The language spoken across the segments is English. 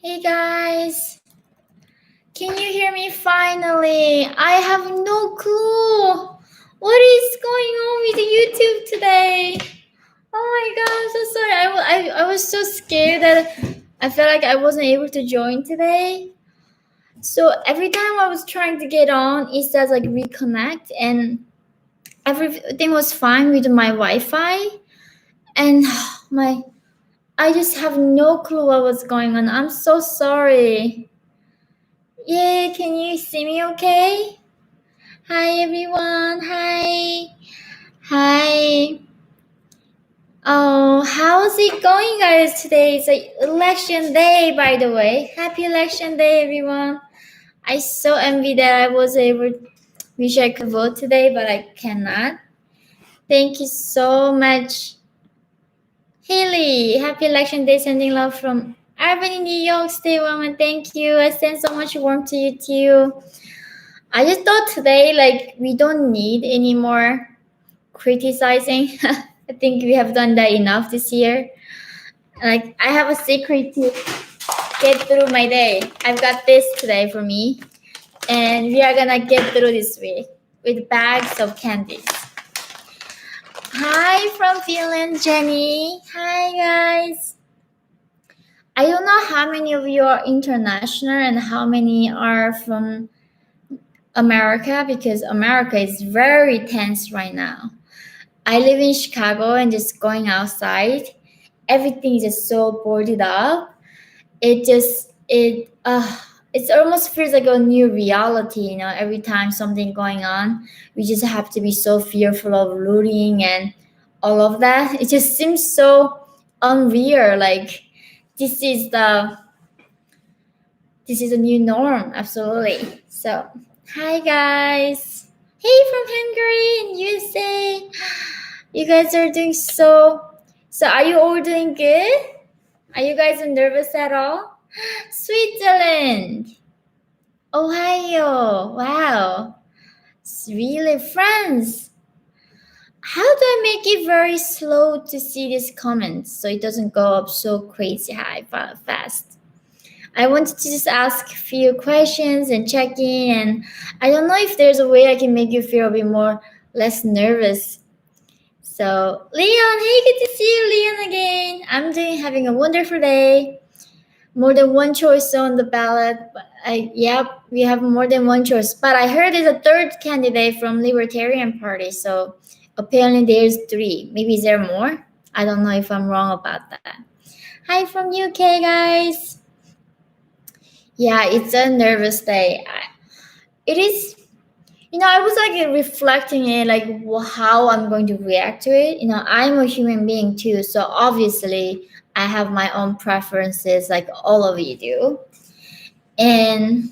Hey guys, can you hear me finally? I have no clue what is going on with YouTube today. Oh my god, I'm so sorry. I was so scared that I felt like I wasn't able to join today. So every time I was trying to get on, it says like reconnect, and everything was fine with my Wi-Fi. And my I just have no clue what was going on. I'm so sorry. Yay, can you see me okay? Hi everyone. Hi. Hi. Oh, how's it going guys today? It's like election day by the way. Happy election day everyone. I so envy that I was able wish I could vote today, but I cannot. Thank you so much. Haley, happy election day, sending love from Urban in New York. Stay warm and thank you. I send so much warmth to you too. I just thought today, like, we don't need any more criticizing. I think we have done that enough this year. Like, I have a secret to get through my day. I've got this today for me, and we are gonna get through this week with bags of candies. Hi from Finland, Jenny. Hi, guys. I don't know how many of you are international and how many are from America because America is very tense right now. I live in Chicago and just going outside, everything is just so boarded up. It almost feels like a new reality, you know, every time something going on, we just have to be so fearful of looting and all of that. It just seems so unreal. Like this is the this is a new norm, absolutely. So hi guys. Hey from Hungary and USA. You guys are doing so are you all doing good? Are you guys nervous at all? Switzerland. Ohio. Wow. It's really France. How do I make it very slow to see these comments so it doesn't go up so crazy high fast? I wanted to just ask a few questions and check in, and I don't know if there's a way I can make you feel a bit more less nervous. So, Leon, hey, good to see you, Leon, again. I'm having a wonderful day. More than one choice on the ballot. But yep, we have more than one choice. But I heard there's a third candidate from Libertarian Party, so apparently there's three. Maybe is there more? I don't know if I'm wrong about that. Hi from UK, guys. Yeah, it's a nervous day. It is. You know, I was like reflecting it, like how I'm going to react to it. You know, I'm a human being too, so obviously I have my own preferences, like all of you do. And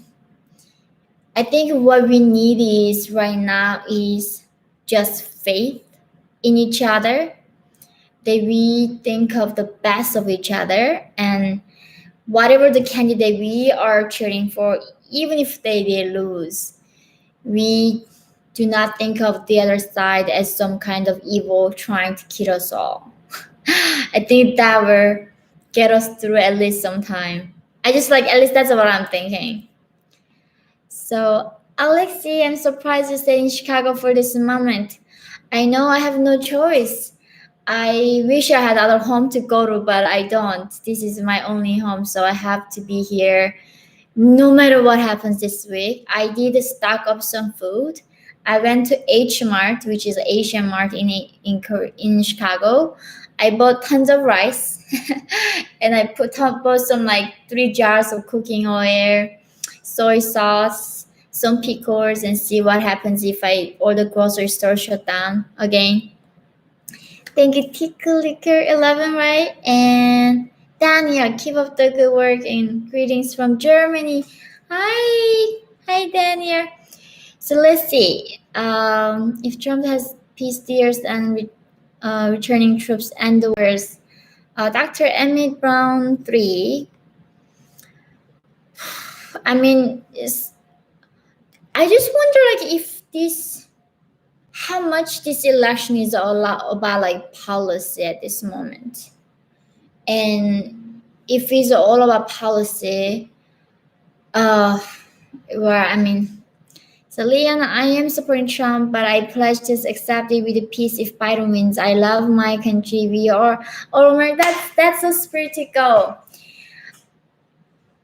I think what we need is right now is just faith in each other. That we think of the best of each other, and whatever the candidate we are cheering for, even if they lose, we do not think of the other side as some kind of evil trying to kill us all. I think that will get us through at least some time. I just like, at least that's what I'm thinking. So, Alexi, I'm surprised you stayed in Chicago for this moment. I know I have no choice. I wish I had other home to go to, but I don't. This is my only home, so I have to be here no matter what happens this week. I did stock up some food. I went to H Mart, which is Asian Mart in Chicago. I bought tons of rice, and I bought some like 3 jars of cooking oil, soy sauce, some pickles, and see what happens if all the grocery store shut down again. Thank you, Tickle Liquor 11, right? And Dania, keep up the good work and greetings from Germany. Hi, Dania. So let's see. If Trump has peace deals and returning troops and the wars, Dr. Emmett Brown 3. I mean, I just wonder, like, if how much this election is all about like policy at this moment. And if it's all about policy, uh, where I mean, so Leon, I am supporting Trump, but I pledge to accept it with peace if Biden wins. I love my country. We are, oh my, that's a spirit to go.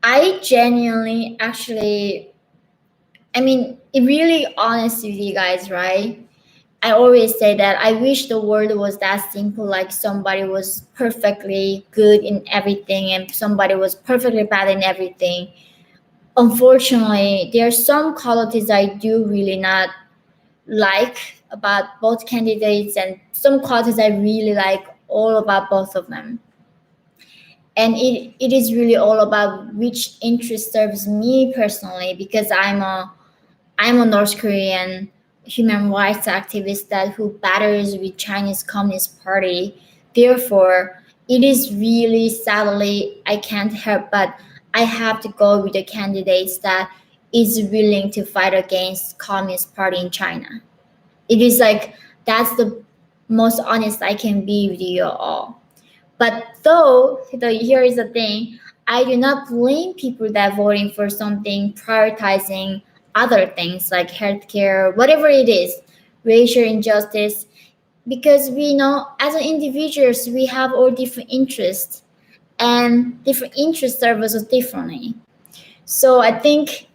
I genuinely, actually, I mean, really honest with you guys, right? I always say that I wish the world was that simple, like somebody was perfectly good in everything and somebody was perfectly bad in everything. Unfortunately, there are some qualities I do really not like about both candidates, and some qualities I really like all about both of them. And it is really all about which interest serves me personally, because I'm a North Korean human rights activist that who battles with Chinese Communist Party. Therefore, it is really sadly I can't help but I have to go with the candidates that is willing to fight against Communist Party in China. It is like that's the most honest I can be with you all. But here is the thing, I do not blame people that voting for something prioritizing other things like healthcare, whatever it is, racial injustice, because we know as an individuals we have all different interests, and different interests serve us differently. So I think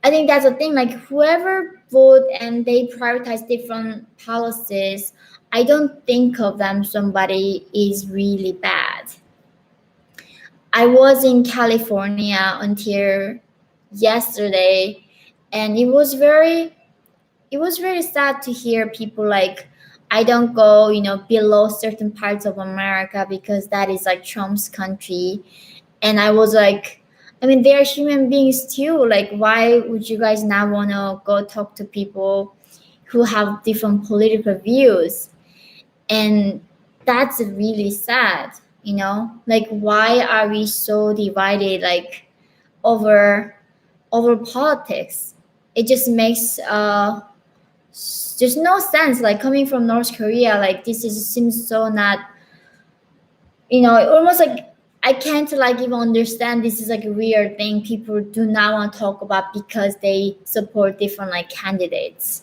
that's the thing. Like whoever vote and they prioritize different policies, I don't think of them somebody is really bad. I was in California until yesterday, and it was very sad to hear people like I don't go, below certain parts of America because that is like Trump's country. And I was like, I mean, they're human beings too. Like, why would you guys not want to go talk to people who have different political views? And that's really sad. Like, why are we so divided, like, over politics? It just makes just no sense. Like coming from North Korea, like this is seems so not, almost like I can't like even understand this is like a weird thing people do not want to talk about because they support different like candidates.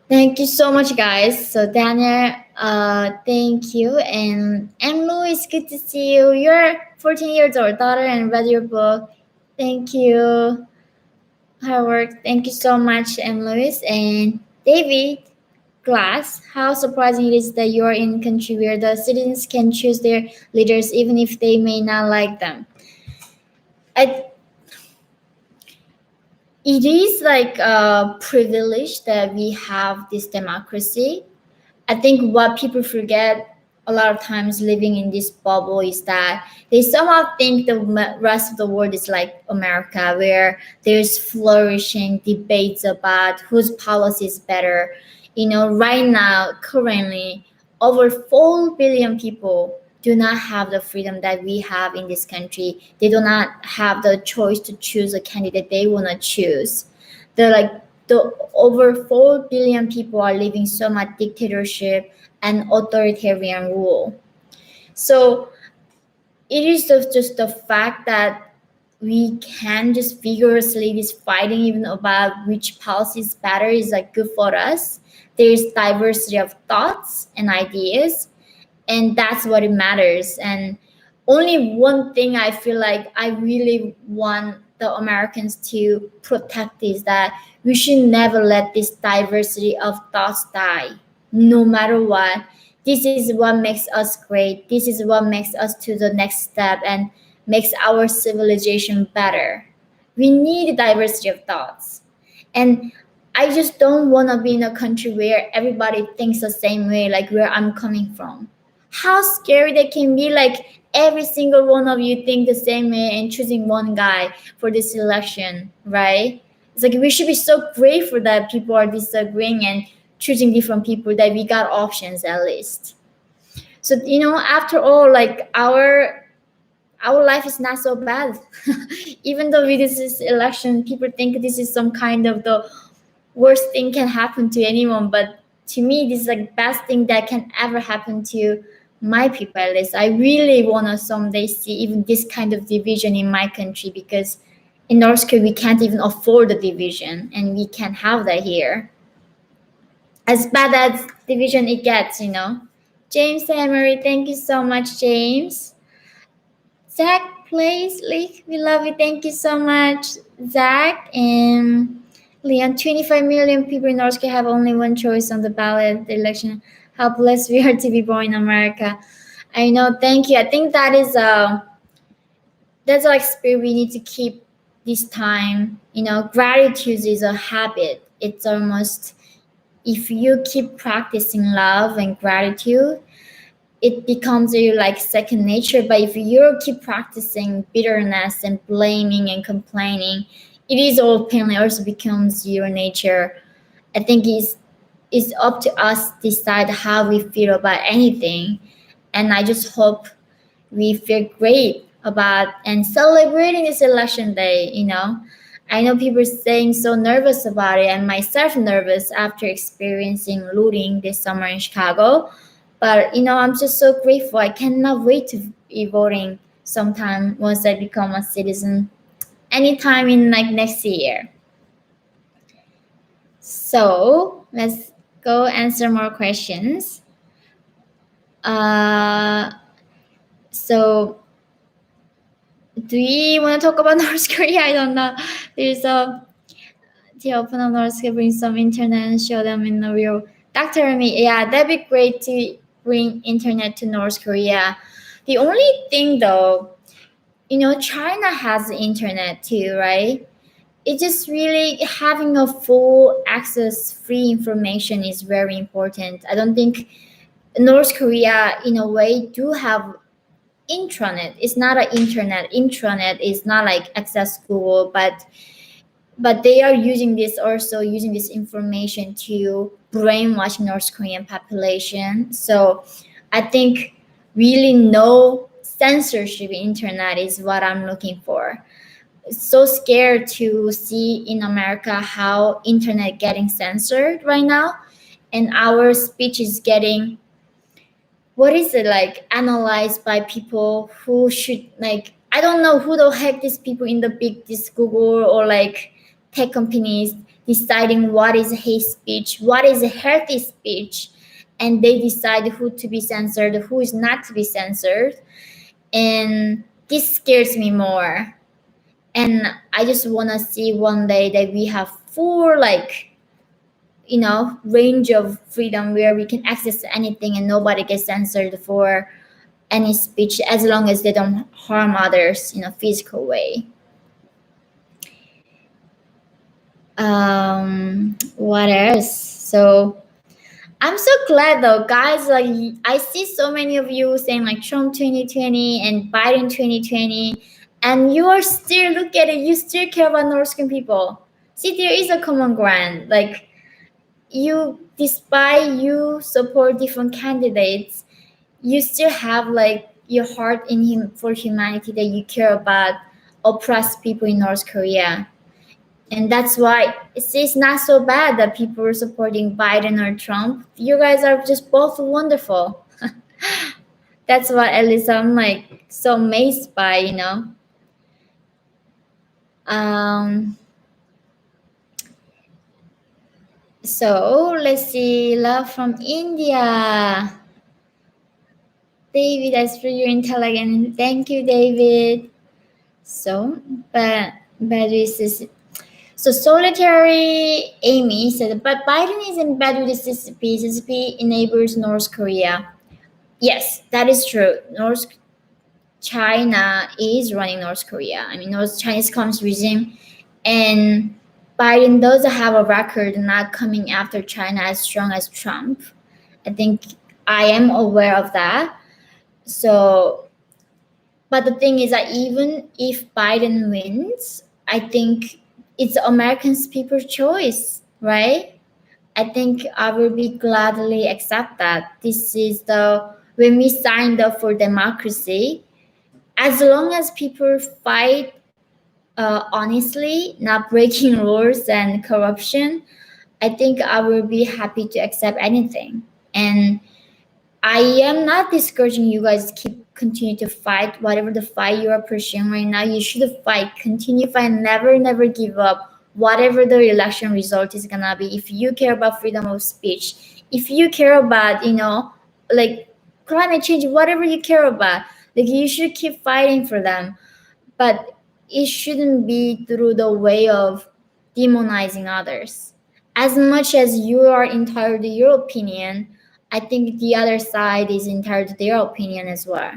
Thank you so much, guys. So Dania, thank you, and Louis, good to see you. You're 14 years old daughter and read your book. Thank you, hard work. Thank you so much, and Louis and David. Glass, how surprising it is that you are in a country where the citizens can choose their leaders even if they may not like them. I, it is like a privilege that we have this democracy. I think what people forget a lot of times living in this bubble is that they somehow think the rest of the world is like America, where there's flourishing debates about whose policy is better. Right now, currently, over 4 billion people do not have the freedom that we have in this country. They do not have the choice to choose a candidate they want to choose. They're like the over 4 billion people are living so much dictatorship and authoritarian rule. So it is just the fact that we can just vigorously this fighting even about which policy is better is like good for us. There's diversity of thoughts and ideas, and that's what it matters. And only one thing I feel like I really want the Americans to protect is that we should never let this diversity of thoughts die, no matter what. This is what makes us great. This is what makes us to the next step and makes our civilization better. We need diversity of thoughts. And I just don't want to be in a country where everybody thinks the same way, like where I'm coming from. How scary they can be, like every single one of you think the same way and choosing one guy for this election, right? It's like we should be so grateful that people are disagreeing and choosing different people, that we got options at least. So after all, like our life is not so bad. Even though with this election, people think this is some kind of the worst thing can happen to anyone, but to me this is like best thing that can ever happen to my people at least. I really want to someday see even this kind of division in my country, because in North Korea we can't even afford the division, and we can't have that here. As bad as division it gets, you know. James Emery, thank you so much, James. Zach, please, Lee, we love you. Thank you so much, Zach. And Leon, 25 million people in North Korea have only one choice on the ballot, the election. How blessed we are to be born in America. I know, thank you. I think that is that's like spirit we need to keep this time. You know, gratitude is a habit. It's almost, if you keep practicing love and gratitude, it becomes your like second nature. But if you keep practicing bitterness and blaming and complaining, it is openly also becomes your nature. I think it's up to us to decide how we feel about anything. And I just hope we feel great about and celebrating this election day, you know. I know people saying so nervous about it, and myself nervous after experiencing looting this summer in Chicago. But you know, I'm just so grateful. I cannot wait to be voting sometime once I become a citizen, anytime in like next year. So let's go answer more questions. So do we want to talk about North Korea? I don't know. There's a the open up North Korea, bring some internet and show them in the real. Dr. Remy, yeah, that'd be great to bring internet to North Korea. The only thing though, you know, China has the internet too, right? It's just really having a full access, free information is very important. I don't think North Korea, in a way, do have intranet. It's not an internet. Intranet is not like access Google, but they are using this, also using this information to brainwash North Korean population. So I think really no censorship in internet is what I'm looking for. So scared to see in America how internet getting censored right now, and our speech is getting, what is it, like analyzed by people who should, like, I don't know who the heck these people in the big this Google or like tech companies deciding what is hate speech, what is a healthy speech, and they decide who to be censored, who is not to be censored. And this scares me more. And I just want to see one day that we have full, like, you know, range of freedom where we can access anything and nobody gets censored for any speech, as long as they don't harm others in a physical way. What else? So I'm so glad though, guys. Like, I see so many of you saying like Trump 2020 and Biden 2020, and you are still, look at it, you still care about North Korean people. See, there is a common ground. Like, you, despite you support different candidates, you still have like your heart in him for humanity, that you care about oppressed people in North Korea. And that's why it's not so bad that people are supporting Biden or Trump. You guys are just both wonderful. That's what at least I'm like so amazed by, you know. So let's see, love from India. David, as for your intelligence. Thank you, David. So, but is, so solitary Amy said, but Biden is in bed with the CCP. CCP enables North Korea. Yes, that is true. North China is running North Korea. I mean, North Chinese Communist regime, and Biden does have a record not coming after China as strong as Trump. I think I am aware of that. So, but the thing is that even if Biden wins, I think it's Americans' people's choice, right? I think I will be gladly accept that. This is the, when we signed up for democracy, as long as people fight honestly, not breaking rules and corruption, I think I will be happy to accept anything. And I am not discouraging you guys to continue to fight whatever the fight you are pursuing right now. You should fight, continue fight, never give up. Whatever the election result is gonna be, if you care about freedom of speech, if you care about like climate change, whatever you care about, like you should keep fighting for them. But it shouldn't be through the way of demonizing others. As much as you are entitled to your opinion, I think the other side is entitled to their opinion as well.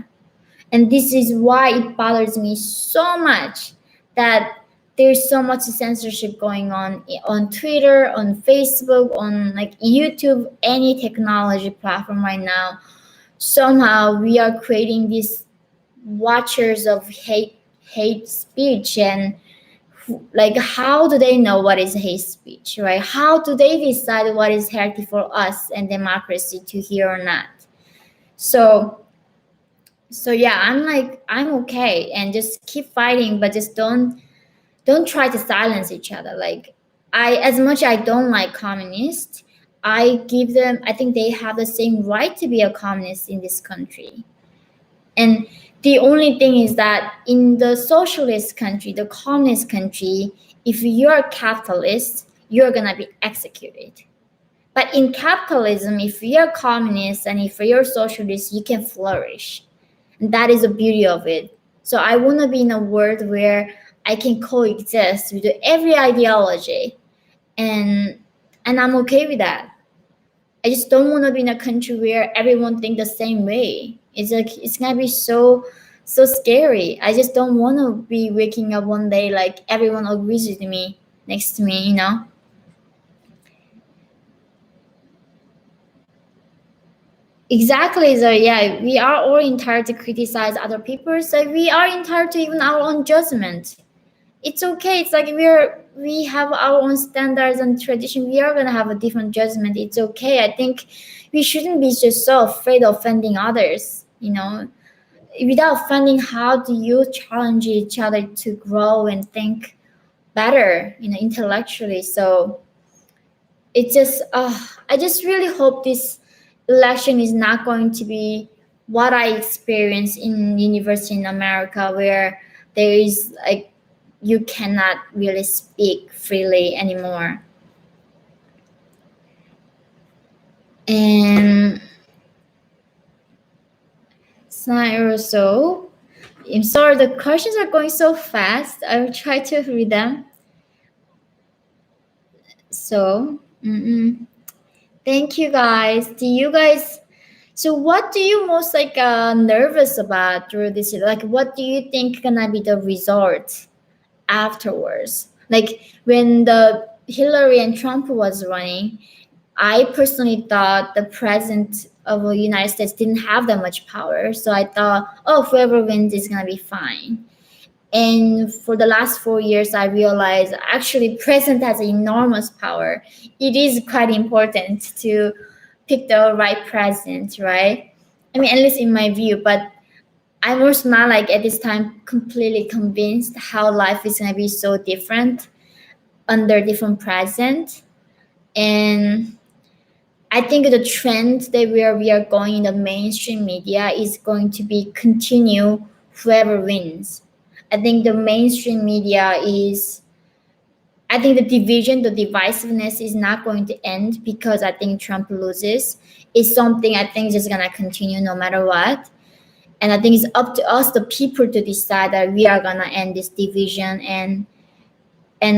And this is why it bothers me so much that there's so much censorship going on Twitter, on Facebook, on like YouTube, any technology platform right now. Somehow we are creating these watchers of hate speech, and like how do they know what is hate speech, right? How do they decide what is healthy for us and democracy to hear or not? So yeah, I'm like, I'm okay, and just keep fighting, but just don't try to silence each other. Like, I, as much I don't like communists, I give them, I think they have the same right to be a communist in this country. And the only thing is that in the socialist country, the communist country, if you're a capitalist, you're gonna be executed. But in capitalism, if you're a communist and if you're a socialist, you can flourish. And that is the beauty of it. So I wanna be in a world where I can coexist with every ideology, and I'm okay with that. I just don't want to be in a country where everyone think the same way. It's like it's gonna be so scary. I just don't want to be waking up one day like everyone agrees with me next to me. Exactly. So yeah, we are all entitled to criticize other people. So we are entitled to even our own judgment. It's okay. It's like we have our own standards and tradition. We are gonna have a different judgment. It's okay. I think we shouldn't be just so afraid of offending others. Without offending, how do you challenge each other to grow and think better? Intellectually. So it's just, I just really hope this election is not going to be what I experienced in university in America, where there is like you cannot really speak freely anymore. And so I'm sorry, the questions are going so fast. I will try to read them. So, thank you guys. Do you guys? So, what do you most like nervous about through this? Like, what do you think gonna be the result afterwards? Like when the Hillary and Trump was running, I personally thought the president of the United States didn't have that much power. So I thought, oh, whoever wins is gonna be fine. And for the last 4 years, I realized actually president has enormous power. It is quite important to pick the right president, right? I mean, at least in my view, but I was not like at this time completely convinced how life is gonna be so different under different president. And I think the trend that we are going in the mainstream media is going to be continue whoever wins. I think the mainstream media is, I think the division, the divisiveness is not going to end because I think Trump loses. It's something I think is just gonna continue no matter what. And I think it's up to us, the people, to decide that we are gonna end this division and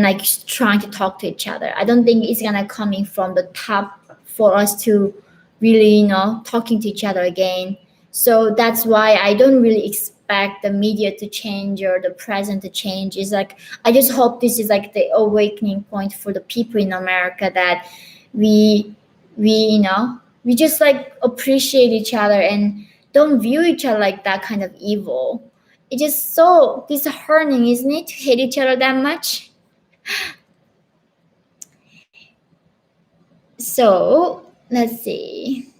like trying to talk to each other. I don't think it's gonna coming from the top for us to really, talking to each other again. So that's why I don't really expect the media to change or the president to change. It's like I just hope this is like the awakening point for the people in America, that we just like appreciate each other and don't view each other like that kind of evil. It's just so disheartening, isn't it, to hate each other that much? So let's see.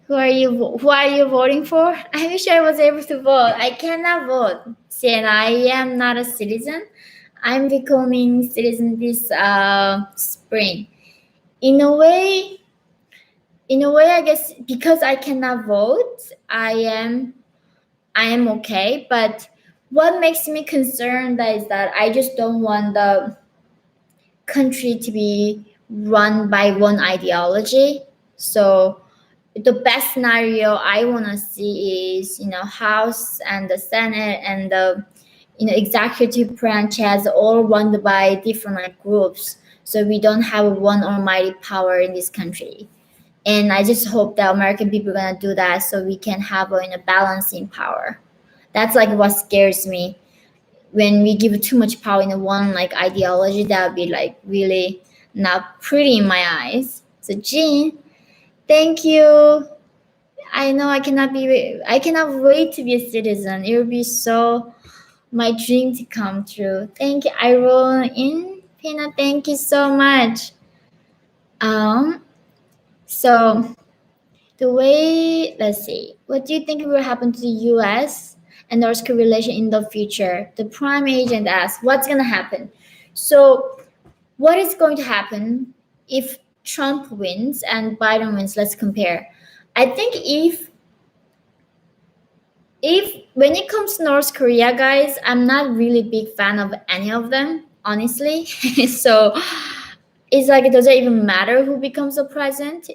Who are you voting for? I wish I was able to vote. I cannot vote. See, and I am not a citizen. I'm becoming citizen this spring. In a way, in a way, I guess because I cannot vote, I am okay. But what makes me concerned is that I just don't want the country to be run by one ideology. So the best scenario I want to see is, House and the Senate and the, executive branches all run by different like groups. So we don't have one almighty power in this country. And I just hope that American people are gonna do that so we can have a balancing power. That's like what scares me. When we give too much power in one like ideology, that would be like really not pretty in my eyes. So Jean, thank you. I know I cannot wait to be a citizen. It would be so my dream to come true. Thank you, Iron in Pina. Thank you so much. Um, so the way, let's see, what do you think will happen to the U.S. and North Korea relation in the future? The prime agent asked, what's gonna happen? So, what is going to happen if Trump wins and Biden wins? Let's compare. I think if when it comes to North Korea, guys, I'm not really big fan of any of them, honestly. So it's like it doesn't even matter who becomes the president,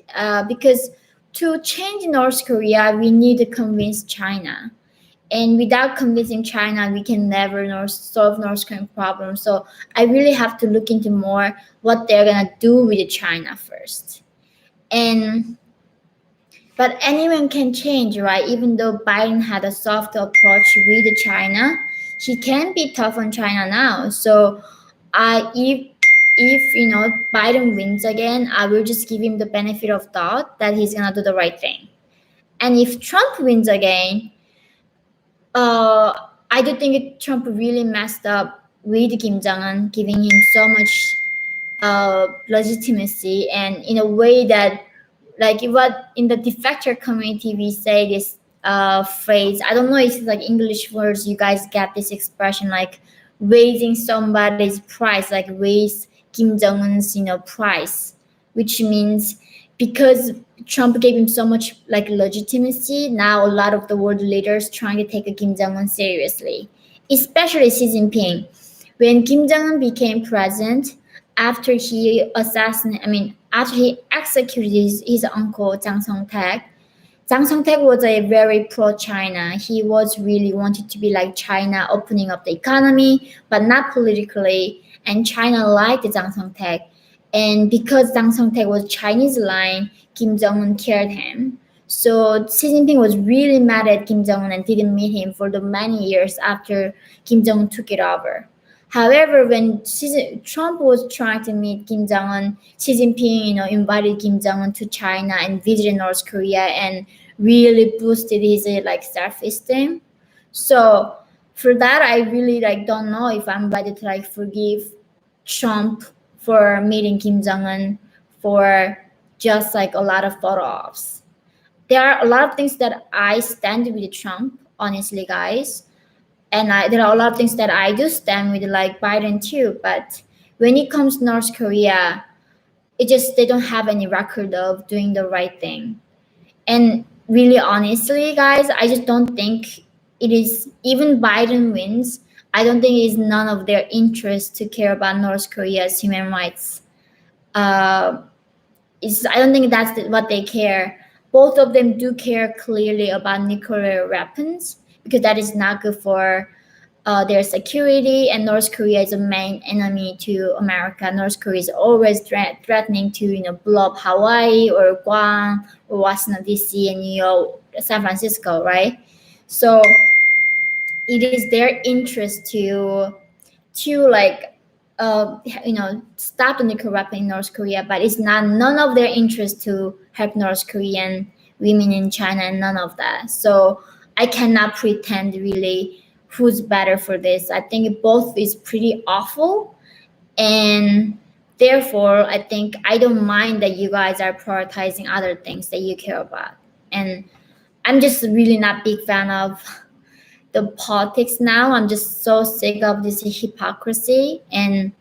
because to change North Korea, we need to convince China. And without convincing China, we can never solve North Korean problem. So I really have to look into more what they're gonna do with China first. And but anyone can change, right? Even though Biden had a soft approach with China, he can be tough on China now. So, if Biden wins again, I will just give him the benefit of doubt that he's gonna do the right thing. And if Trump wins again, I do think Trump really messed up with Kim Jong Un, giving him so much legitimacy, and in a way that, like what in the defector community we say this phrase. I don't know if it's like English words. You guys get this expression like raising somebody's price, like raise Kim Jong Un's price, which means because Trump gave him so much like legitimacy, now a lot of the world leaders trying to take Kim Jong Un seriously, especially Xi Jinping. When Kim Jong Un became president, after he after he executed his uncle Jang Song-taek. Jang Song-taek was a very pro-China. He was really wanted to be like China, opening up the economy, but not politically. And China liked Jang Song-taek. And because Jang Song-taek was Chinese line, Kim Jong-un cared him. So Xi Jinping was really mad at Kim Jong-un and didn't meet him for the many years after Kim Jong-un took it over. However, when Trump was trying to meet Kim Jong-un, Xi Jinping, invited Kim Jong-un to China and visited North Korea and really boosted his like self-esteem. So for that, I really like don't know if I'm ready to like forgive Trump for meeting Kim Jong-un for just like a lot of photo ops. There are a lot of things that I stand with Trump, honestly, guys. And there are a lot of things that I do stand with, like Biden too. But when it comes to North Korea, they don't have any record of doing the right thing. And really, honestly, guys, I just don't think it is. Even Biden wins, I don't think it is none of their interest to care about North Korea's human rights. I don't think that's what they care. Both of them do care clearly about nuclear weapons, because that is not good for their security, and North Korea is a main enemy to America. North Korea is always threatening to blow up Hawaii or Guam or Washington D.C. and New York, San Francisco, right? So it is their interest to like stop the nuclear weapon in North Korea, but it's none of their interest to help North Korean women in China, and none of that. So I cannot pretend really who's better for this. I think both is pretty awful, and therefore I think I don't mind that you guys are prioritizing other things that you care about. And I'm just really not big fan of the politics now. I'm just so sick of this hypocrisy, and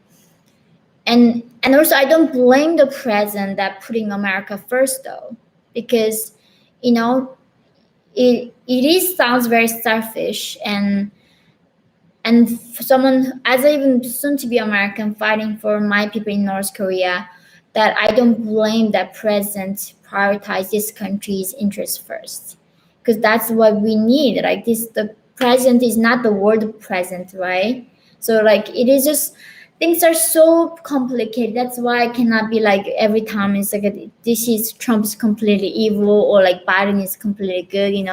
also I don't blame the president that putting America first though. because you know it is sounds very selfish, and for someone as even soon to be American fighting for my people in North Korea, that I don't blame that president prioritize this country's interests first, because that's what we need. Like this, the president is not the world president, right? So like it is just things are so complicated. That's why I cannot be like every time it's like this is Trump is completely evil or like Biden is completely good.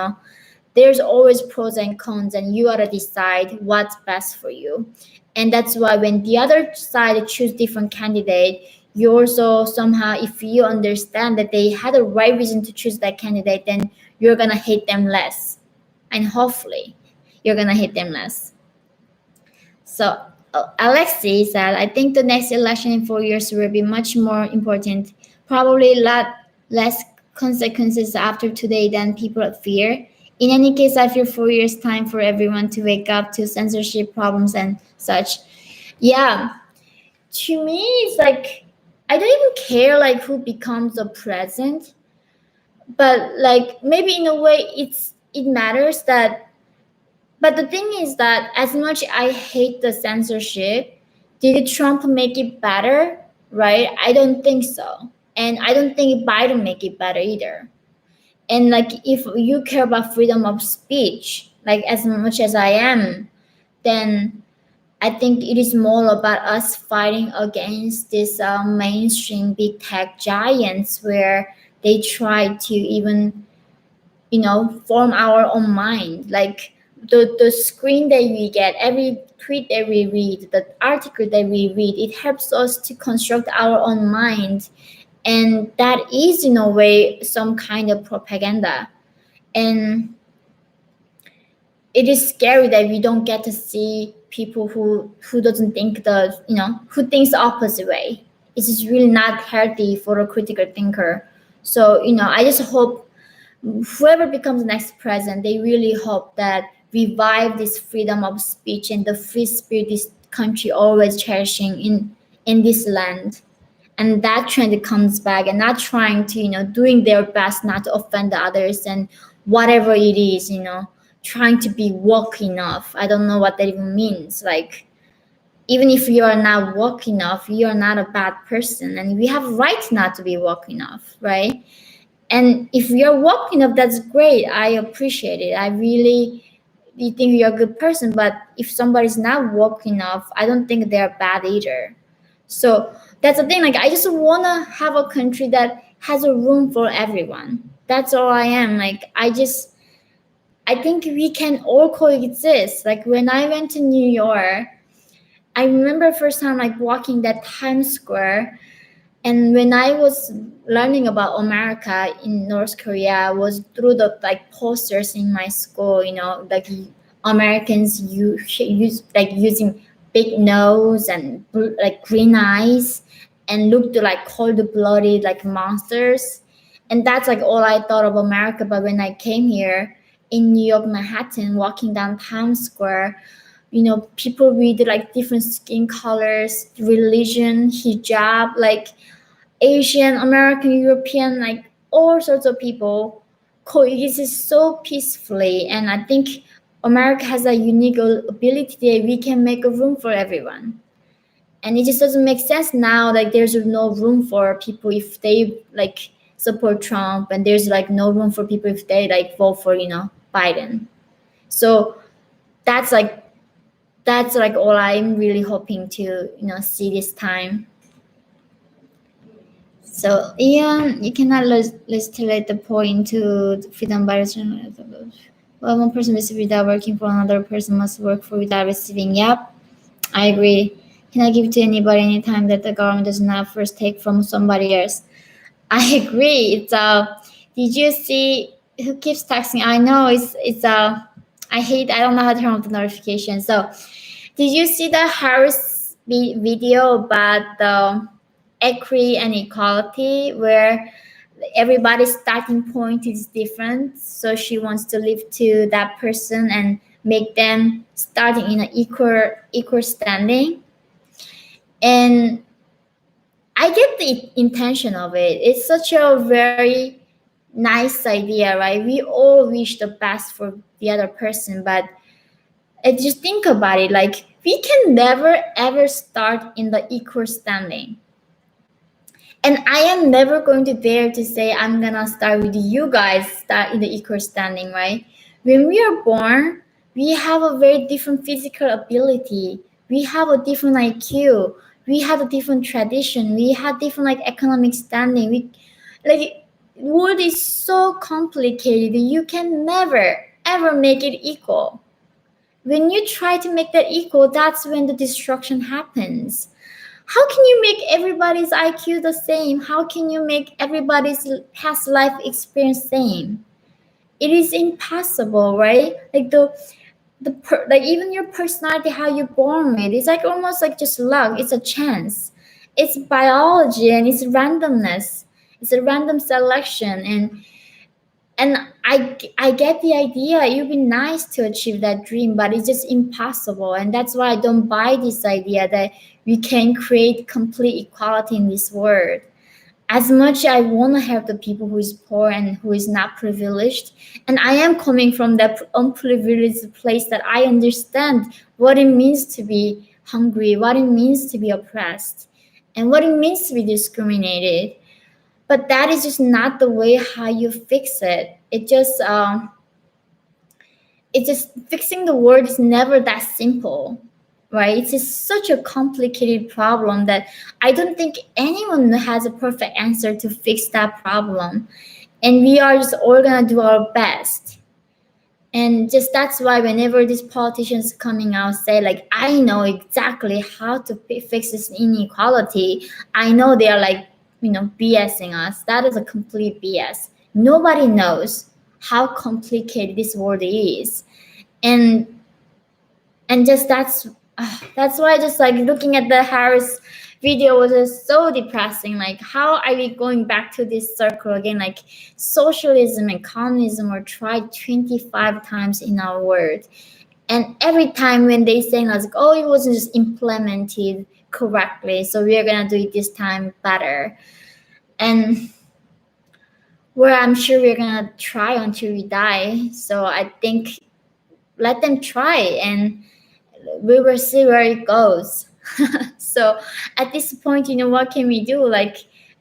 There's always pros and cons, and you gotta decide what's best for you. And that's why when the other side choose different candidate, you also somehow, if you understand that they had a right reason to choose that candidate, then you're gonna hate them less, and hopefully you're gonna hate them less. So Alexei said, I think the next election in 4 years will be much more important, probably a lot less consequences after today than people fear. In any case, I feel 4 years time for everyone to wake up to censorship problems and such. Yeah, to me, it's like I don't even care like who becomes the president, but like maybe in a way it matters that. But the thing is that as much I hate the censorship, did Trump make it better? Right? I don't think so. And I don't think Biden make it better either. And like if you care about freedom of speech, like as much as I am, then I think it is more about us fighting against these mainstream big tech giants where they try to even form our own mind. Like the screen that we get, every tweet that we read, the article that we read, it helps us to construct our own mind, and that is in a way some kind of propaganda. And it is scary that we don't get to see people who doesn't think who thinks the opposite way. It's just really not healthy for a critical thinker. So I just hope whoever becomes the next president, they really hope that revive this freedom of speech and the free spirit this country always cherishing in this land, and that trend comes back, and not trying to doing their best not to offend the others, and whatever it is, trying to be woke enough. I don't know what that even means. Like, even if you are not woke enough, you are not a bad person, and we have right not to be woke enough, right? And if you're woke enough, that's great. I appreciate it. I really think you're a good person. But if somebody's not woke enough, I don't think they're bad either. So that's the thing. Like, I just want to have a country that has a room for everyone. That's all I am. Like, I think we can all coexist. Like, when I went to New York, I remember first time like walking that Times Square. And when I was learning about America in North Korea, was through the like posters in my school, like Americans use like using big nose and like green eyes and looked like cold-blooded like monsters. And that's like all I thought of America. But when I came here in New York, Manhattan, walking down Times Square, people with like different skin colors, religion, hijab, like Asian, American, European, like all sorts of people coexist so peacefully. And I think America has a unique ability that we can make a room for everyone. And it just doesn't make sense now. Like, there's no room for people if they like support Trump, and there's like no room for people if they like vote for Biden. So that's like all I'm really hoping to see this time. So Ian, you cannot legislate the point to freedom by well, one person receives without working for another person must work for without receiving. Yep, I agree. Cannot give to anybody anytime that the government does not first take from somebody else. I agree. It's did you see who keeps texting? I know it's I don't know how to turn off the notification. So did you see the Harris video about the equity and equality, where everybody's starting point is different, so she wants to live to that person and make them starting in an equal standing? And I get the intention of it. It's such a very nice idea, right? We all wish the best for the other person, but just think about it. Like, we can never ever start in the equal standing. And I am never going to dare to say I'm gonna start with you guys, start in the equal standing, right? When we are born, we have a very different physical ability. We have a different IQ. We have a different tradition. We have different like economic standing. We like world is so complicated. You can never ever make it equal. When you try to make that equal, that's when the destruction happens. How can you make everybody's IQ the same? How can you make everybody's past life experience same? It is impossible, right? Like like even your personality, how you're born with, it's like almost like just luck. It's a chance. It's biology and it's randomness. It's a random selection, and I get the idea. It would be nice to achieve that dream, but it's just impossible. And that's why I don't buy this idea that we can create complete equality in this world. As much I want to help the people who is poor and who is not privileged, and I am coming from that unprivileged place, that I understand what it means to be hungry, what it means to be oppressed, and what it means to be discriminated. But that is just not the way how you fix it. It just fixing the world is never that simple, right? It's just such a complicated problem that I don't think anyone has a perfect answer to fix that problem, and we are just all gonna do our best. And just that's why whenever these politicians coming out say like, I know exactly how to fix this inequality, I know they are like, BSing us. That is a complete BS. Nobody knows how complicated this world is. And just that's why just like looking at the Harris video was just so depressing. Like, how are we going back to this circle again? Like, socialism and communism were tried 25 times in our world, and every time when they saying like, oh, it wasn't just implemented correctly, so we are gonna do it this time better. And where I'm sure we're gonna try until we die. So I think let them try, and we will see where it goes. So at this point, what can we do? Like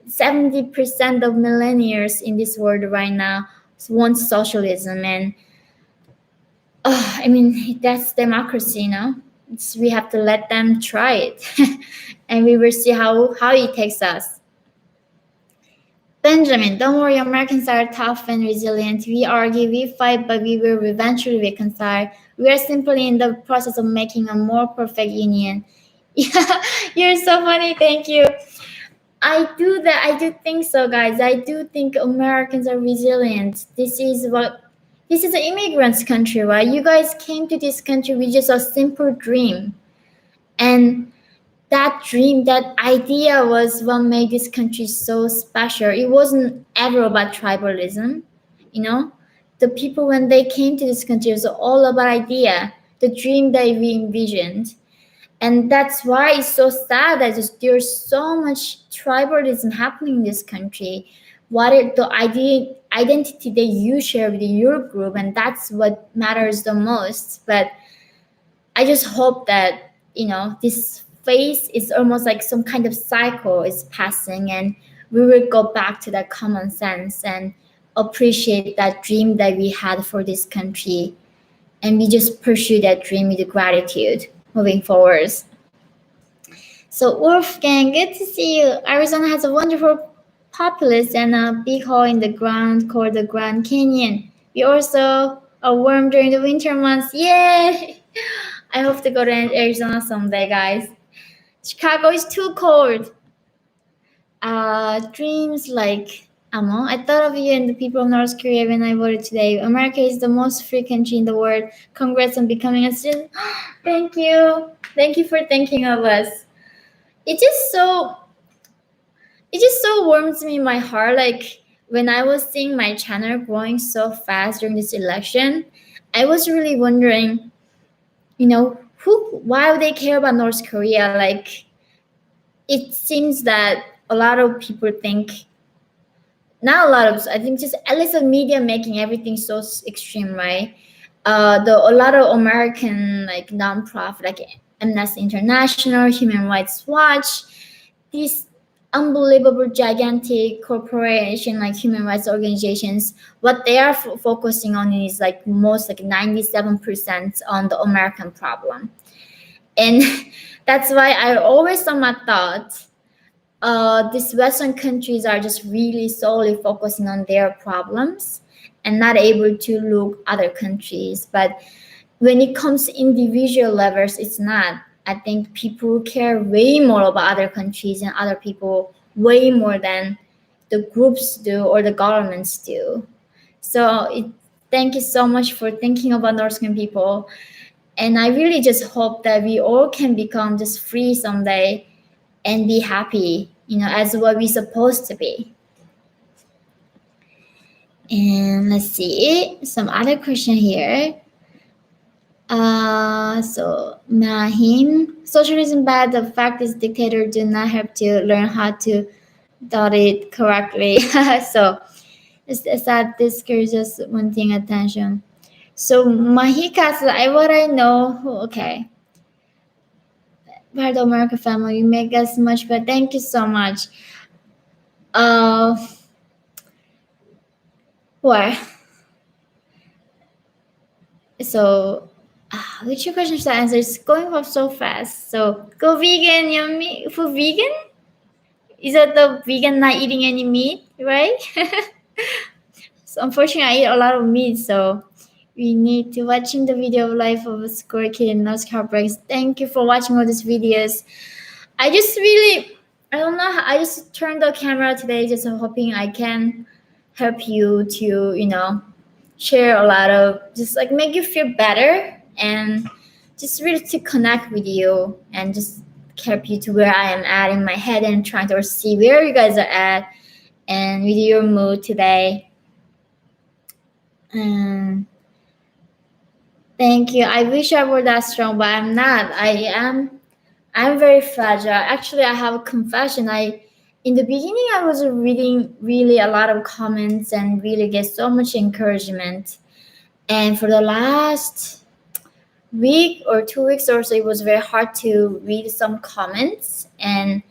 70% of millennials in this world right now want socialism, and I mean that's democracy, we have to let them try it, and we will see how it takes us. Benjamin, don't worry, Americans are tough and resilient. We argue, we fight, but we will eventually reconcile. We are simply in the process of making a more perfect union. Yeah, you're so funny. Thank you. I do that. I do think so, guys. I do think Americans are resilient. This is an immigrants' country, right? You guys came to this country with just a simple dream. And that dream, that idea was what made this country so special. It wasn't ever about tribalism, The people, when they came to this country, it was all about idea, the dream that we envisioned. And that's why it's so sad that there's so much tribalism happening in this country. What is the identity that you share with your group, and that's what matters the most. But I just hope that, this phase is almost like some kind of cycle is passing, and we will go back to that common sense and appreciate that dream that we had for this country. And we just pursue that dream with gratitude moving forward. So Wolfgang, good to see you. Arizona has a wonderful populace and a big hole in the ground called the Grand Canyon. We also are warm during the winter months. Yay! I hope to go to Arizona someday, guys. Chicago is too cold. Dreams like Amo. I thought of you and the people of North Korea when I voted today. America is the most free country in the world. Congrats on becoming a citizen. Thank you. Thank you for thinking of us. It just so warms me in my heart. Like when I was seeing my channel growing so fast during this election, I was really wondering, why would they care about North Korea? Like, it seems that a lot of people think not a lot of, I think just at least the media making everything so extreme, right? A lot of American like nonprofit like Amnesty International, Human Rights Watch, these unbelievable gigantic corporation like human rights organizations, what they are focusing on is like most like 97% on the American problem. And that's why I always thought these Western countries are just really solely focusing on their problems and not able to look other countries. But when it comes to individual levels, it's not. I think people care way more about other countries and other people way more than the groups do or the governments do. So thank you so much for thinking about North Korean people. And I really just hope that we all can become just free someday and be happy, as what we're supposed to be. And let's see some other question here. So Mahim, socialism bad. The fact is, dictator do not have to learn how to dot it correctly. So it's that this gives just one thing attention. So Mahika, what I know, okay. Part of America family, you make us much, but thank you so much. Where? So, which your question should I answer? It's going off so fast. So, go vegan, Yeonmi. For vegan? Is that the vegan not eating any meat, right? So, unfortunately, I eat a lot of meat, so we need to watching the video of life of a square kid in North Carolina. Thank you for watching all these videos. I just really, I don't know, I just turned the camera today just hoping I can help you to, share a lot of, just like make you feel better and just really to connect with you and just help you to where I am at in my head and trying to see where you guys are at and with your mood today. Thank you. I wish I were that strong, but I'm not. I'm very fragile. Actually, I have a confession. In the beginning, I was reading really a lot of comments and really get so much encouragement. And for the last week or 2 weeks or so, it was very hard to read some comments. And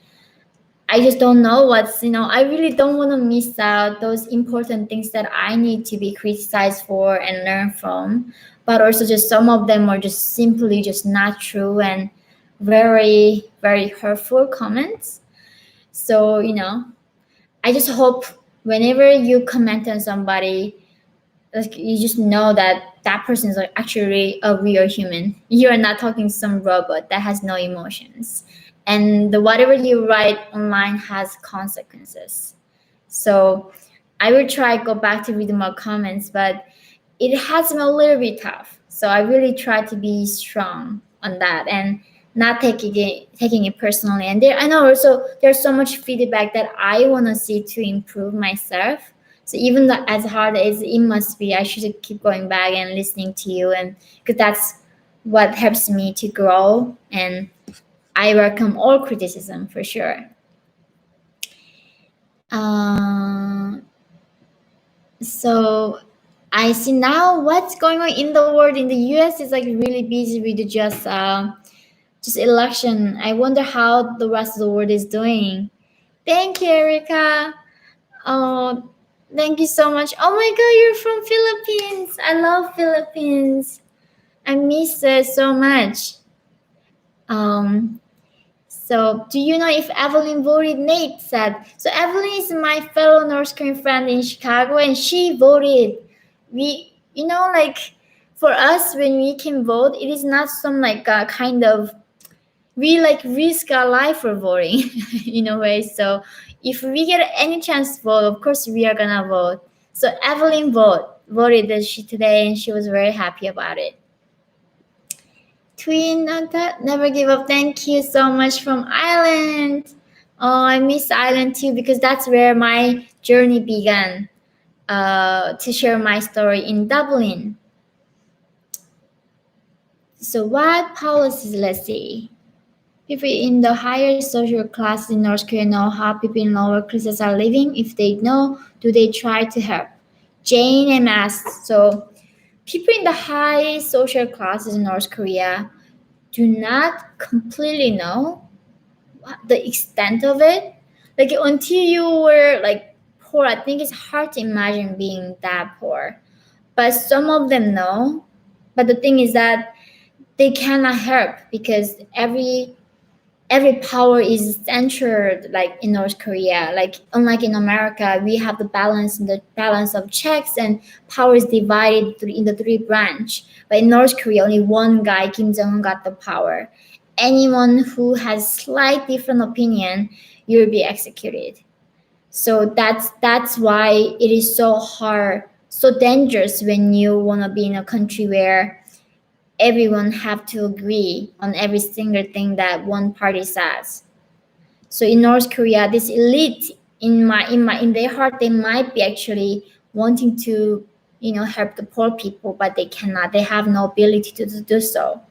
I just don't know I really don't want to miss out those important things that I need to be criticized for and learn from. But also just some of them are just simply just not true and very, very hurtful comments. So, I just hope whenever you comment on somebody, like you just know that that person is like actually a real human. You are not talking to some robot that has no emotions. And whatever you write online has consequences. So I will try go back to read more comments, but it has been a little bit tough. So I really try to be strong on that and not taking it personally. And I know also there's so much feedback that I want to see to improve myself. So even though as hard as it must be, I should keep going back and listening to you, and because that's what helps me to grow. And I welcome all criticism for sure. So I see now what's going on in the world. In the US is like really busy with just election. I wonder how the rest of the world is doing. Thank you, Erica. Oh, thank you so much. Oh my God, you're from Philippines. I love Philippines. I miss it so much. So do you know if Evelyn voted? Nate said. So Evelyn is my fellow North Korean friend in Chicago, and she voted. Like for us, when we can vote, it is not some like kind of, we like risk our life for voting in a way. So if we get any chance to vote, of course we are gonna vote. So Evelyn voted today, and she was very happy about it. Twin never give up. Thank you so much from Ireland. Oh, I miss Ireland too, because that's where my journey began, to share my story in Dublin. So what policies, let's see. People in the higher social class in North Korea know how people in lower classes are living. If they know, do they try to help? Jane M asked. So people in the high social classes in North Korea do not completely know the extent of it. Like until you were like poor, I think it's hard to imagine being that poor. But some of them know. But the thing is that they cannot help because every power is centered like in North Korea. Like unlike in America, we have the balance of checks and power is divided in the three branch. But in North Korea, only one guy, Kim Jong Un, got the power. Anyone who has slight different opinion, you'll be executed. So that's why it is so hard, so dangerous when you wanna be in a country where everyone have to agree on every single thing that one party says. So in North Korea, this elite in their heart, they might be actually wanting to, help the poor people, but they cannot. They have no ability to do so.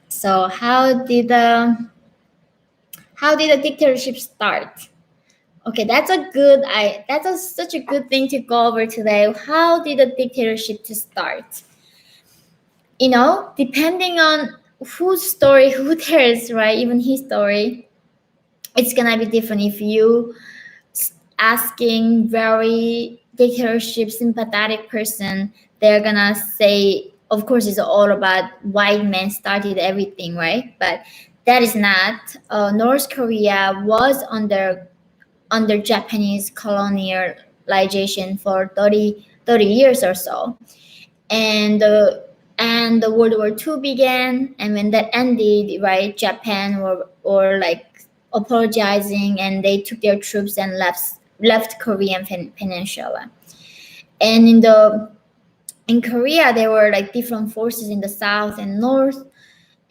So how did the dictatorship start? Okay, such a good thing to go over today. How did the dictatorship to start? Depending on whose story, who tells, right? Even his story, it's gonna be different. If you asking very dictatorship sympathetic person, they're gonna say, of course, it's all about white men started everything, right? But that is not. North Korea was under Japanese colonialization for 30 years or so. And the World War II began, and when that ended, right, Japan or like apologizing, and they took their troops and left Korean peninsula. And in Korea, there were like different forces in the south and north.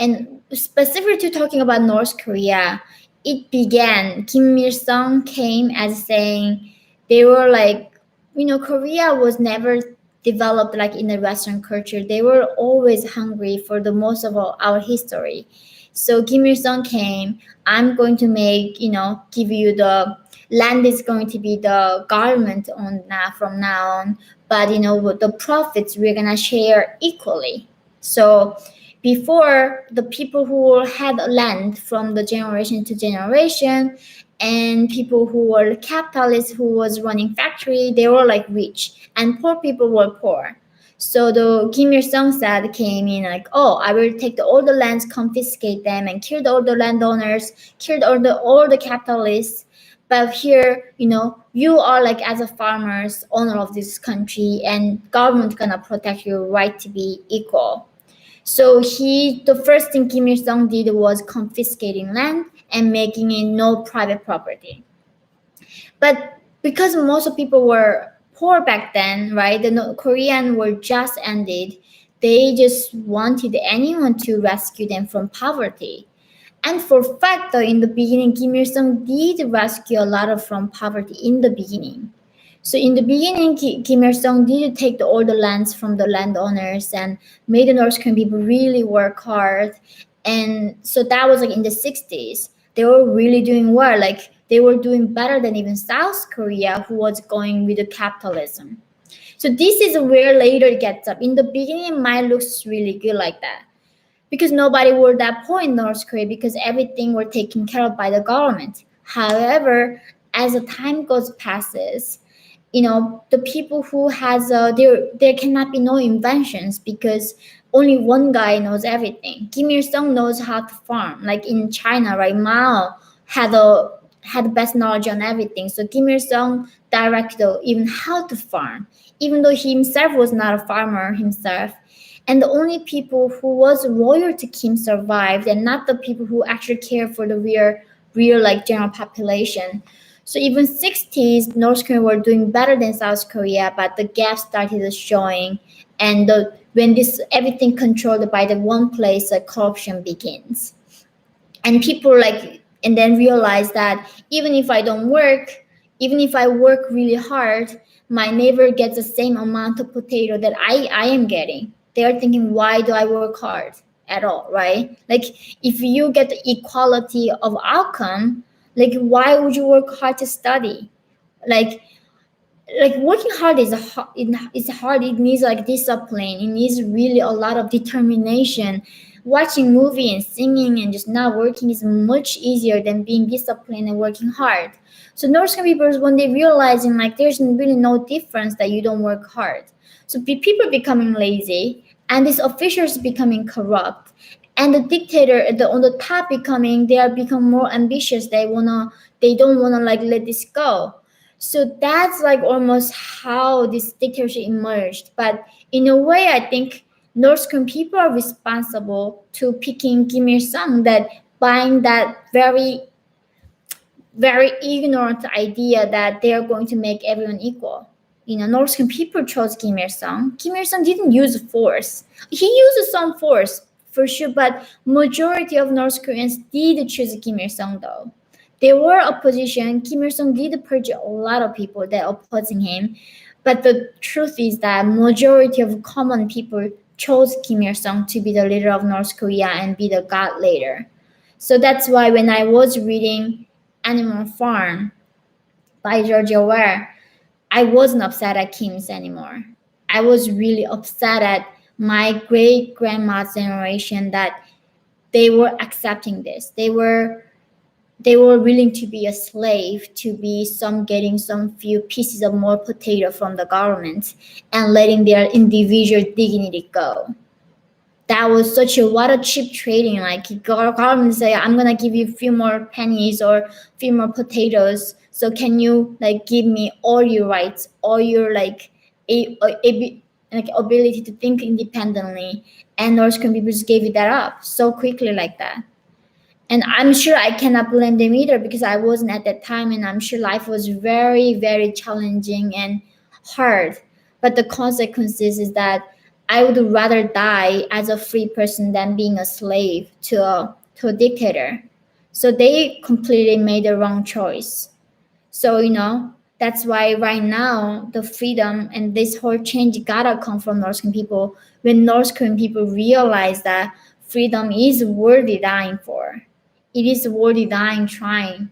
And specifically to talking about North Korea, it began. Kim Il Sung came as saying they were like, Korea was never developed like in the Western culture. They were always hungry for the most of our history. So Kim Il Sung came. I'm going to give you the land is going to be the government on now from now on. But with the profits we're gonna share equally. So before, the people who had land from the generation to generation, and people who were capitalists who was running factory, they were like rich, and poor people were poor. So the Kim Il Sung said came in like, oh, I will take all the lands, confiscate them, and kill all the landowners, kill all the capitalists. But here, you are like as a farmers, owner of this country, and government gonna protect your right to be equal. So the first thing Kim Il Sung did was confiscating land and making it no private property. But because most of people were poor back then, right? The Korean War just ended. They just wanted anyone to rescue them from poverty. And for fact, though, in the beginning, Kim Il Sung did rescue a lot of from poverty in the beginning. So in the beginning, Kim Il Sung did take all the lands from the landowners and made the North Korean people really work hard. And so that was like in the 60s. They were really doing well. Like they were doing better than even South Korea, who was going with the capitalism. So this is where later it gets up. In the beginning, it might look really good like that, because nobody were that poor in North Korea because everything were taken care of by the government. However, as the time passes, the people who has there cannot be no inventions because only one guy knows everything. Kim Il Sung knows how to farm, like in China, right? Mao had the best knowledge on everything. So Kim Il Sung directed even how to farm, even though he himself was not a farmer himself. And the only people who was loyal to Kim survived, and not the people who actually care for the real like general population. So even 60s, North Korea were doing better than South Korea, but the gap started showing. And when this everything controlled by the one place, corruption begins. And people and then realize that even if I don't work, Even if I work really hard, my neighbor gets the same amount of potato that I am getting. They are thinking, why do I work hard at all, right? Like, if you get the equality of outcome, like, why would you work hard to study? Like, working hard is hard. It needs like discipline. It needs really a lot of determination. Watching movie and singing and just not working is much easier than being disciplined and working hard. So North Korean people, when they realizing like there's really no difference that you don't work hard, so people becoming lazy and these officials becoming corrupt, and the dictator on the top becoming, they are become more ambitious. They don't wanna like let this go. So that's like almost how this dictatorship emerged. But in a way, I think North Korean people are responsible to picking Kim Il Sung, that buying that very, very ignorant idea that they are going to make everyone equal. North Korean people chose Kim Il Sung. Kim Il Sung didn't use force. He used some force for sure, but majority of North Koreans did choose Kim Il Sung though. There were opposition. Kim Il Sung did purge a lot of people that opposing him, but the truth is that majority of common people chose Kim Il Sung to be the leader of North Korea and be the god later. So that's why when I was reading Animal Farm by George Orwell, I wasn't upset at Kim's anymore. I was really upset at my great grandma's generation that they were accepting this. They were willing to be a slave, to be getting some few pieces of more potato from the government and letting their individual dignity go. That was what a cheap trading. Like, government say, I'm gonna give you a few more pennies or a few more potatoes. So can you like give me all your rights, all your ability to think independently? And North Korean people just gave you that up so quickly like that. And I'm sure I cannot blame them either because I wasn't at that time, and I'm sure life was very, very challenging and hard. But the consequences is that I would rather die as a free person than being a slave to a dictator. So they completely made the wrong choice. So that's why right now the freedom and this whole change gotta come from North Korean people. When North Korean people realize that freedom is worthy dying for, it is worthy dying trying.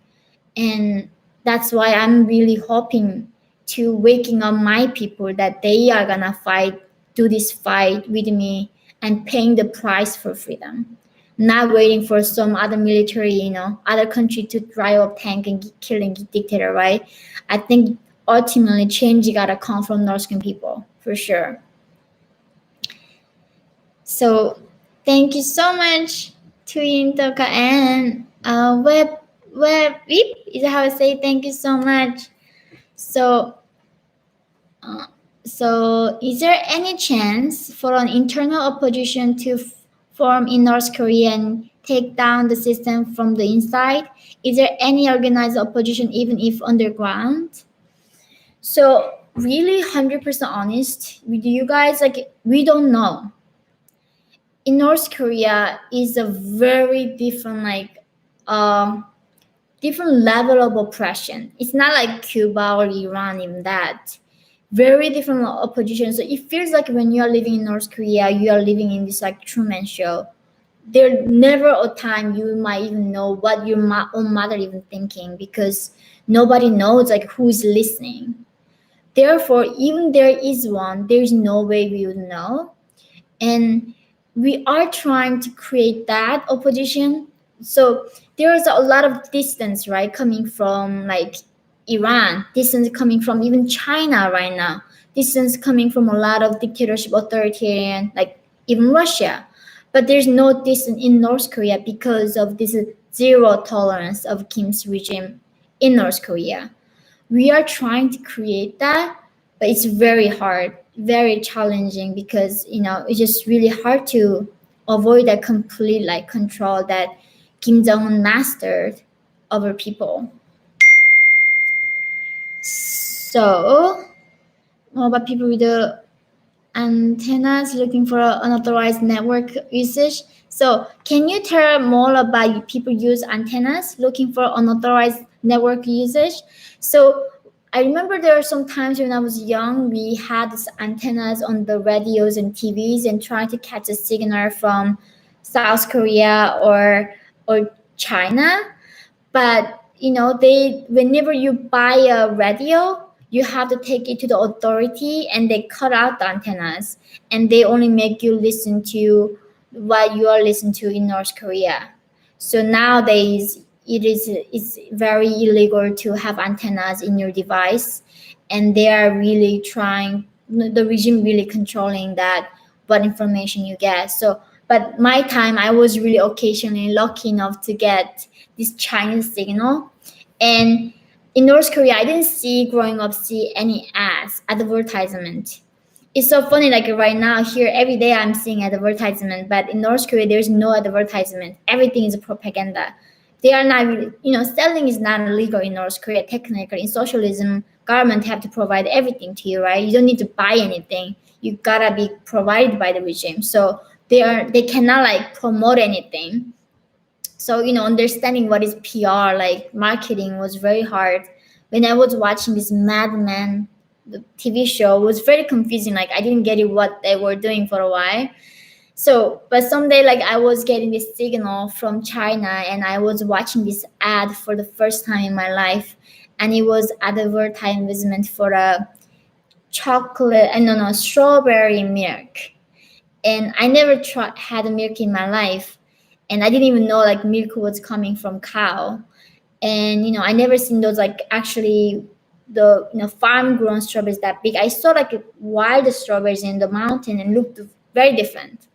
And that's why I'm really hoping to waking up my people that they are gonna do this fight with me and paying the price for freedom, not waiting for some other military, other country to drive up tank and killing dictator, right? I think ultimately change gotta come from North Korean people for sure. So thank you so much, Twin Toka and web is how I say thank you so much. So is there any chance for an internal opposition to form in North Korea and take down the system from the inside? Is there any organized opposition even if underground? So really 100% honest with you guys, like, we don't know. In North Korea is a very different different level of oppression. It's not like Cuba or Iran, even that. Very different opposition. So it feels like when you are living in North Korea, you are living in this like Truman Show. There's never a time you might even know what your own mother even thinking, because nobody knows like who is listening. Therefore, even there is one, there's no way we would know. And we are trying to create that opposition. So there is a lot of distance, right, coming from like Iran, distance coming from even China right now, distance coming from a lot of dictatorship, authoritarian, like even Russia. But there's no distance in North Korea because of this zero tolerance of Kim's regime in North Korea. We are trying to create that, but it's very hard, very challenging, because it's just really hard to avoid that complete like control that Kim Jong-un mastered over people. So what about people with the antennas looking for unauthorized network usage? So can you tell more about people use antennas looking for unauthorized network usage? So I remember there were some times when I was young, we had these antennas on the radios and TVs and trying to catch a signal from South Korea or China. But they whenever you buy a radio, you have to take it to the authority and they cut out the antennas and they only make you listen to what you are listening to in North Korea. So nowadays it's very illegal to have antennas in your device, and they are really trying, the regime really controlling that what information you get. So but my time, I was really occasionally lucky enough to get this Chinese signal. And in North Korea, I didn't see any ads, advertisement. It's so funny, like right now here, every day I'm seeing advertisement, but in North Korea, there's no advertisement. Everything is propaganda. They are not really, selling is not illegal in North Korea, technically. In socialism, government have to provide everything to you, right? You don't need to buy anything. You gotta be provided by the regime. So they cannot like promote anything. So understanding what is PR, like marketing, was very hard. When I was watching this Mad Men, the TV show, it was very confusing. Like I didn't get it what they were doing for a while. So but someday, like I was getting this signal from China and I was watching this ad for the first time in my life, and it was advertisement for a chocolate, no, strawberry milk. And I never had milk in my life, and I didn't even know like milk was coming from cow. And I never seen those, like actually the farm grown strawberries that big. I saw like wild strawberries in the mountain and looked very different.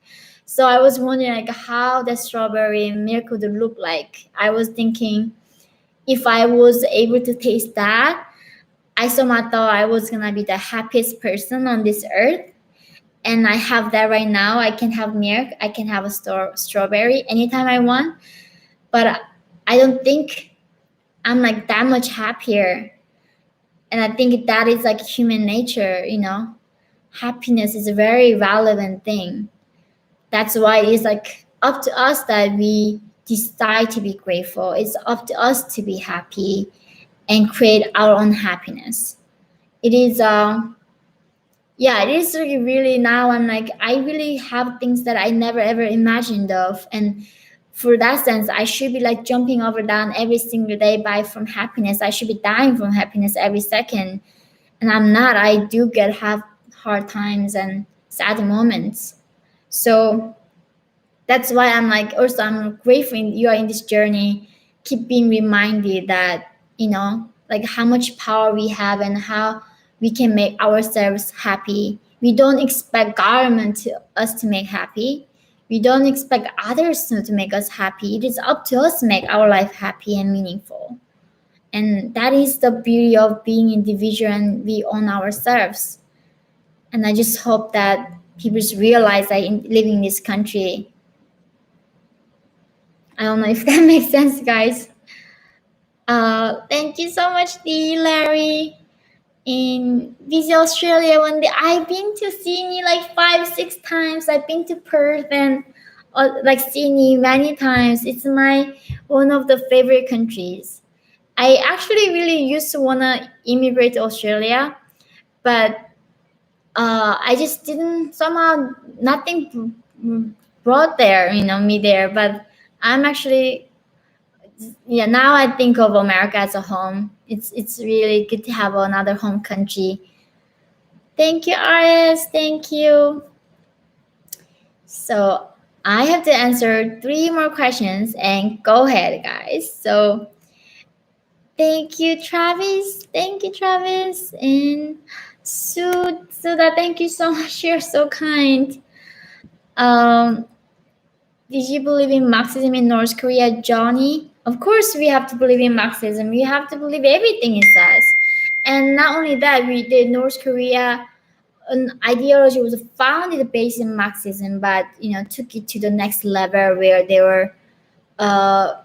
So I was wondering like how the strawberry milk would look like. I was thinking if I was able to taste that, I somehow thought I was gonna be the happiest person on this earth. And I have that right now. I can have milk. I can have a strawberry anytime I want. But I don't think I'm like that much happier. And I think that is like human nature, Happiness is a very relevant thing. That's why it's like up to us that we decide to be grateful. It's up to us to be happy and create our own happiness. It is yeah, it is really now I'm like I really have things that I never ever imagined of. And for that sense, I should be like jumping over down every single day by from happiness. I should be dying from happiness every second. And I'm not. I do have hard times and sad moments. So that's why I'm like, also I'm grateful you are in this journey. Keep being reminded that, like how much power we have and how we can make ourselves happy. We don't expect government us to make happy. We don't expect others to make us happy. It is up to us to make our life happy and meaningful. And that is the beauty of being individual, and we own ourselves. And I just hope that people realize that living in this country, I don't know if that makes sense, guys. Thank you so much, Dee, Larry. In Visit Australia one day, I've been to Sydney like 5-6 times. I've been to Perth and like Sydney many times. It's one of the favorite countries. I actually really used to wanna immigrate to Australia, but I just didn't, somehow nothing brought me there. But I'm actually, yeah, now I think of America as a home. It's really good to have another home country. Thank you, RS. Thank you. So I have to answer 3 more questions and go ahead, guys. So thank you, Travis. Thank you, Travis. And Suda, thank you so much. You're so kind. Did you believe in Marxism in North Korea, Johnny? Of course, we have to believe in Marxism. We have to believe everything it says. And not only that, the North Korea an ideology was founded based in Marxism, but took it to the next level where they were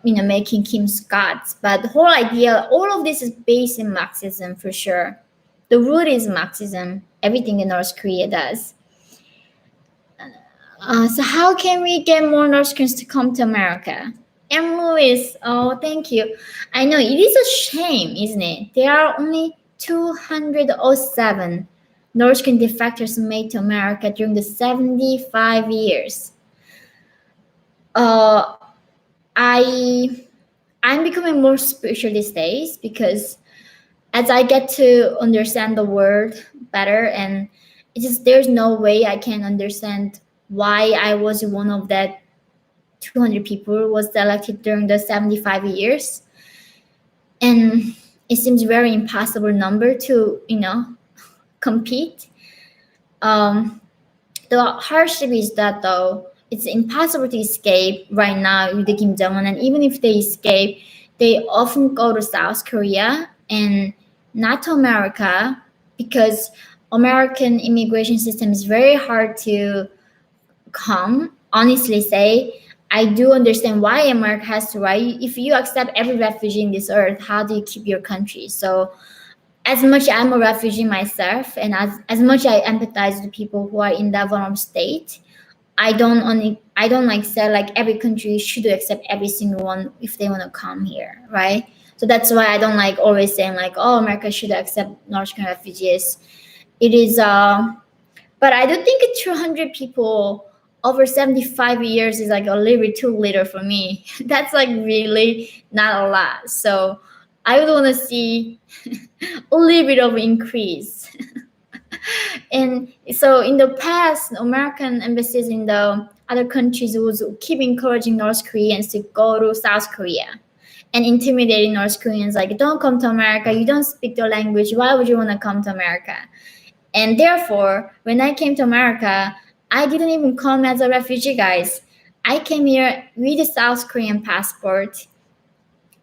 making Kim Scots. But the whole idea, all of this is based in Marxism for sure. The root is Marxism. Everything in North Korea does. So how can we get more North Koreans to come to America? M. Lewis, oh, thank you. I know it is a shame, isn't it? There are only 207 North Korean defectors made to America during the 75 years. Uh, I I'm becoming more spiritual these days because as I get to understand the world better, and it's just there's no way I can understand why I was one of that 200 people was elected during the 75 years, and it seems very impossible number to compete. Um, the hardship is that though it's impossible to escape right now with the Kim Jong Un, and even if they escape, they often go to South Korea and not to America because American immigration system is very hard to come. Honestly, say I do understand why America has to right. If you accept every refugee in this earth, how do you keep your country? So as much I'm a refugee myself, and as much I empathize with people who are in that vulnerable state, I don't like say like every country should accept every single one if they want to come here, right? So that's why I don't like always saying like, oh, America should accept North Korean refugees. It is but I do think 200 people over 75 years is like a little bit too little for me. That's like really not a lot. So I would want to see a little bit of increase. And so in the past, American embassies in the other countries would keep encouraging North Koreans to go to South Korea and intimidating North Koreans like, don't come to America, you don't speak the language, why would you want to come to America? And therefore, when I came to America, I didn't even come as a refugee, guys. I came here with a South Korean passport,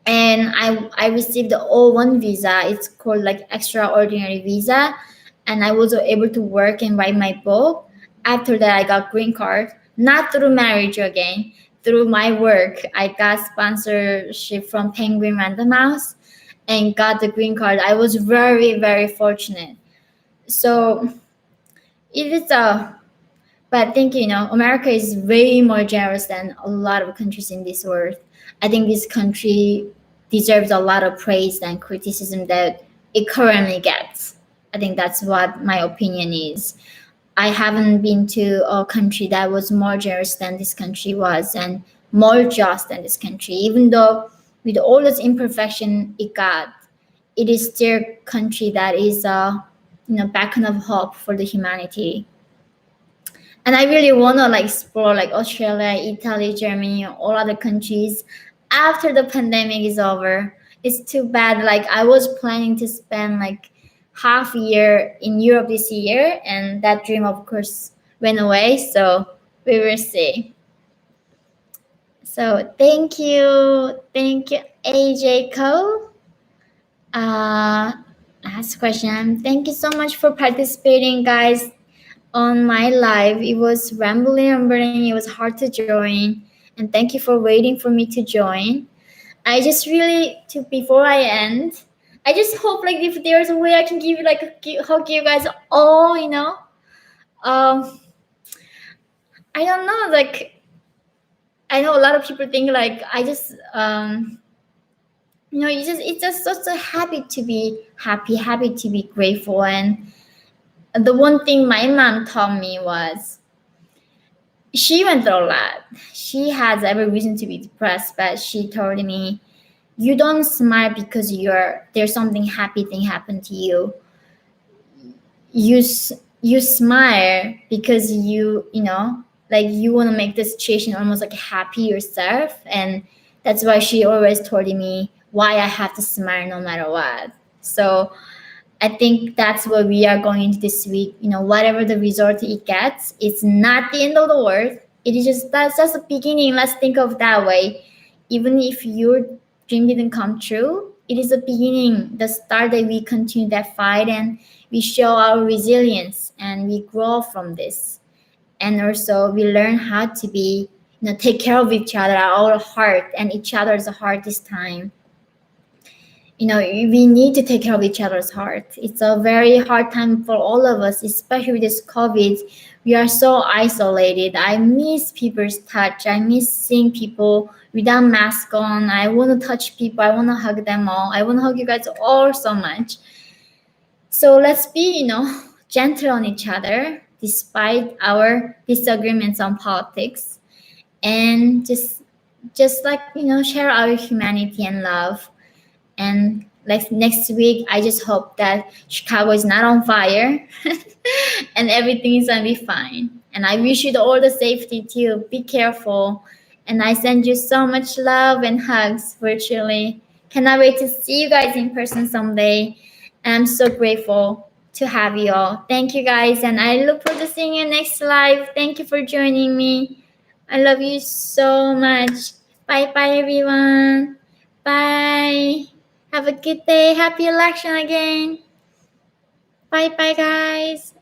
and I received the O1 visa. It's called like extraordinary visa, and I was able to work and write my book. After that, I got green card, not through marriage again, through my work. I got sponsorship from Penguin Random House and got the green card. I was very, very fortunate. So it is but I think America is way more generous than a lot of countries in this world. I think this country deserves a lot of praise than criticism that it currently gets. I think that's what my opinion is. I haven't been to a country that was more generous than this country was and more just than this country. Even though with all its imperfection it got, it is still a country that is beacon of hope for the humanity. And I really want to like explore like Australia, Italy, Germany, all other countries after the pandemic is over. It's too bad. Like I was planning to spend like half a year in Europe this year, and that dream, of course, went away. So we will see. So thank you, AJ Cole. Last question. Thank you so much for participating, guys, on my live. It was rambling. It was hard to join, and thank you for waiting for me to join. I just really before I end, I just hope like if there's a way I can give you like hug you guys all. I don't know. Like I know a lot of people think like I just it's just such a happy to be happy to be grateful. And the one thing my mom taught me was she went through a lot. She has every reason to be depressed, but she told me, you don't smile because there's something happy thing happened to you. You smile because like you want to make the situation almost like happy yourself. And that's why she always told me why I have to smile no matter what. So I think that's what we are going into this week. Whatever the result it gets, it's not the end of the world. That's just the beginning. Let's think of that way. Even if your dream didn't come true, it is the beginning, the start that we continue that fight and we show our resilience and we grow from this. And also we learn how to be, take care of each other, our heart and each other's heart this time. We need to take care of each other's heart. It's a very hard time for all of us, especially with this COVID. We are so isolated. I miss people's touch. I miss seeing people without mask on. I want to touch people. I want to hug them all. I want to hug you guys all so much. So let's be, gentle on each other despite our disagreements on politics, and just like, share our humanity and love. And like next week, I just hope that Chicago is not on fire and everything is gonna be fine. And I wish you all the safety too. Be careful. And I send you so much love and hugs virtually. Cannot wait to see you guys in person someday. And I'm so grateful to have you all. Thank you guys. And I look forward to seeing you next live. Thank you for joining me. I love you so much. Bye bye, everyone. Bye. Have a good day. Happy election again. Bye bye, guys.